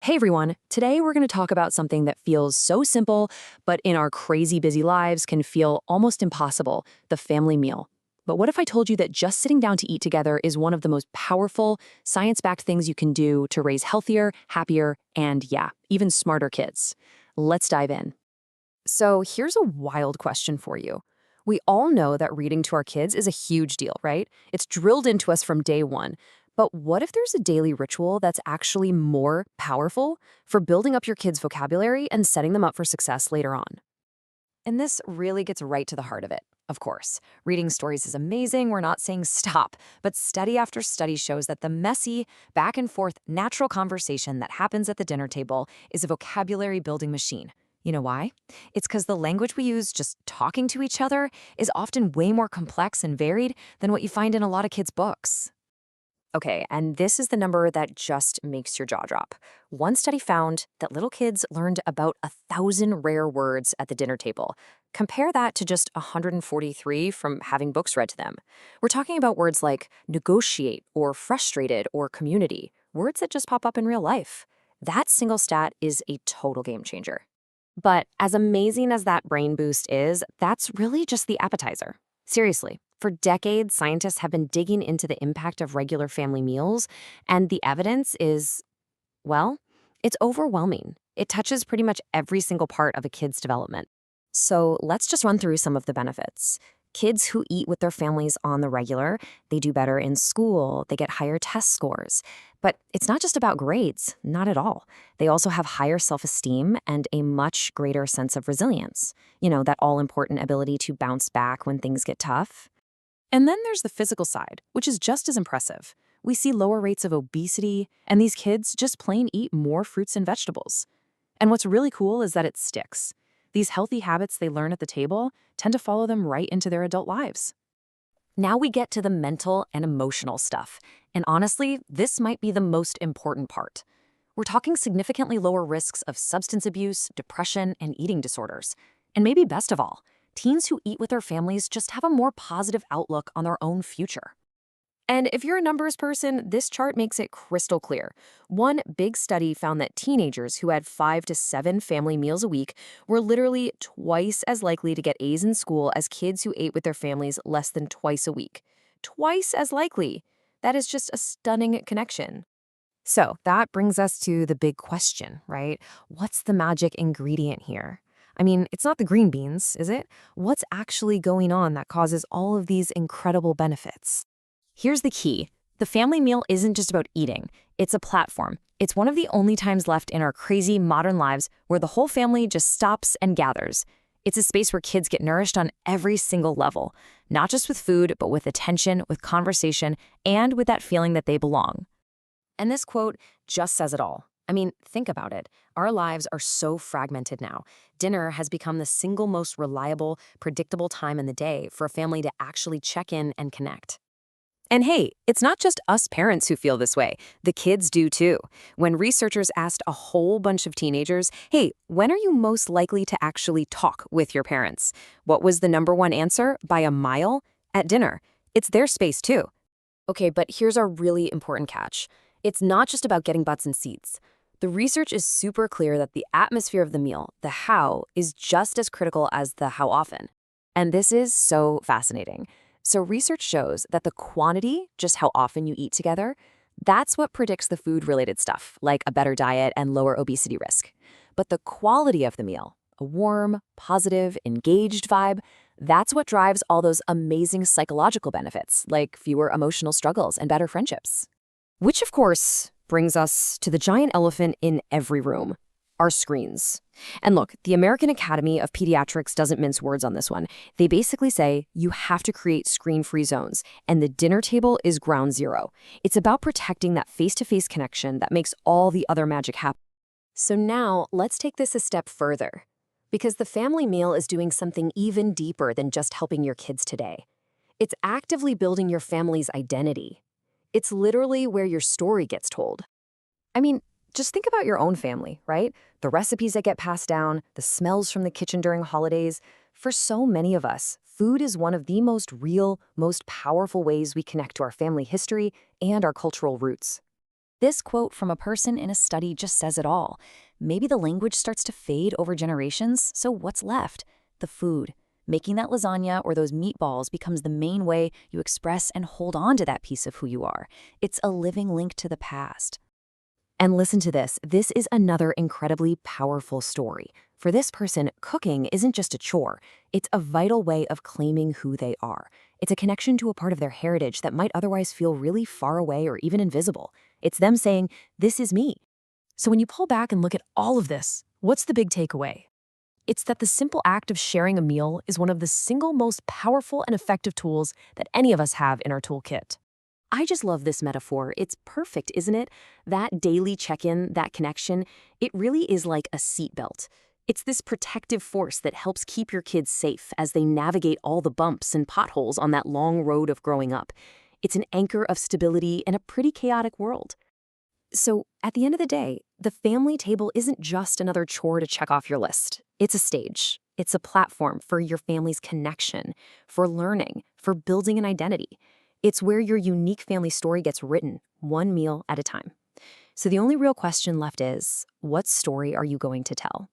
Hey everyone, today we're going to talk about something that feels so simple, but in our crazy busy lives can feel almost impossible, the family meal. But what if I told you that just sitting down to eat together is one of the most powerful, science-backed things you can do to raise healthier, happier, and yeah, even smarter kids? Let's dive in. So here's a wild question for you. We all know that reading to our kids is a huge deal, right? It's drilled into us from day one. But what if there's a daily ritual that's actually more powerful for building up your kids' vocabulary and setting them up for success later on? And this really gets right to the heart of it. Of course, reading stories is amazing, we're not saying stop, but study after study shows that the messy, back and forth, natural conversation that happens at the dinner table is a vocabulary building machine. You know why? It's because the language we use just talking to each other is often way more complex and varied than what you find in a lot of kids' books. Okay, and this is the number that just makes your jaw drop. One study found that little kids learned about 1,000 rare words at the dinner table. Compare that to just 143 from having books read to them. We're talking about words like negotiate or frustrated or community, words that just pop up in real life. That single stat is a total game changer. But as amazing as that brain boost is, that's really just the appetizer. Seriously, for decades, scientists have been digging into the impact of regular family meals, and the evidence is, well, it's overwhelming. It touches pretty much every single part of a kid's development. So let's just run through some of the benefits. Kids who eat with their families on the regular, they do better in school, they get higher test scores. But it's not just about grades, not at all. They also have higher self-esteem and a much greater sense of resilience. You know, that all-important ability to bounce back when things get tough. And then there's the physical side, which is just as impressive. We see lower rates of obesity, and these kids just plain eat more fruits and vegetables. And what's really cool is that it sticks. These healthy habits they learn at the table tend to follow them right into their adult lives. Now we get to the mental and emotional stuff. And honestly, this might be the most important part. We're talking significantly lower risks of substance abuse, depression, and eating disorders. And maybe best of all, teens who eat with their families just have a more positive outlook on their own future. And if you're a numbers person, this chart makes it crystal clear. One big study found that teenagers who had 5 to 7 family meals a week were literally twice as likely to get A's in school as kids who ate with their families less than twice a week. Twice as likely. That is just a stunning connection. So that brings us to the big question, right? What's the magic ingredient here? I mean, it's not the green beans, is it? What's actually going on that causes all of these incredible benefits? Here's the key. The family meal isn't just about eating. It's a platform. It's one of the only times left in our crazy modern lives where the whole family just stops and gathers. It's a space where kids get nourished on every single level, not just with food, but with attention, with conversation, and with that feeling that they belong. And this quote just says it all. I mean, think about it. Our lives are so fragmented now. Dinner has become the single most reliable, predictable time in the day for a family to actually check in and connect. And hey, it's not just us parents who feel this way. The kids do too. When researchers asked a whole bunch of teenagers, hey, when are you most likely to actually talk with your parents? What was the number one answer by a mile? At dinner. It's their space too. Okay, but here's our really important catch. It's not just about getting butts in seats. The research is super clear that the atmosphere of the meal, the how, is just as critical as the how often. And this is so fascinating. So research shows that the quantity, just how often you eat together, that's what predicts the food-related stuff, like a better diet and lower obesity risk. But the quality of the meal, a warm, positive, engaged vibe, that's what drives all those amazing psychological benefits, like fewer emotional struggles and better friendships. Which, of course, brings us to the giant elephant in every room, our screens. And look, the American Academy of Pediatrics doesn't mince words on this one. They basically say you have to create screen-free zones, and the dinner table is ground zero. It's about protecting that face-to-face connection that makes all the other magic happen. So now, let's take this a step further. Because the family meal is doing something even deeper than just helping your kids today. It's actively building your family's identity. It's literally where your story gets told. I mean, just think about your own family, right? The recipes that get passed down, the smells from the kitchen during holidays. For so many of us, food is one of the most real, most powerful ways we connect to our family history and our cultural roots. This quote from a person in a study just says it all. Maybe the language starts to fade over generations, so what's left? The food. Making that lasagna or those meatballs becomes the main way you express and hold on to that piece of who you are. It's a living link to the past. And listen to this. This is another incredibly powerful story. For this person, cooking isn't just a chore. It's a vital way of claiming who they are. It's a connection to a part of their heritage that might otherwise feel really far away or even invisible. It's them saying, "This is me." So when you pull back and look at all of this, what's the big takeaway? It's that the simple act of sharing a meal is one of the single most powerful and effective tools that any of us have in our toolkit. I just love this metaphor. It's perfect, isn't it? That daily check-in, that connection, it really is like a seatbelt. It's this protective force that helps keep your kids safe as they navigate all the bumps and potholes on that long road of growing up. It's an anchor of stability in a pretty chaotic world. So, at the end of the day, the family table isn't just another chore to check off your list. It's a stage. It's a platform for your family's connection, for learning, for building an identity. It's where your unique family story gets written, one meal at a time. So the only real question left is, what story are you going to tell?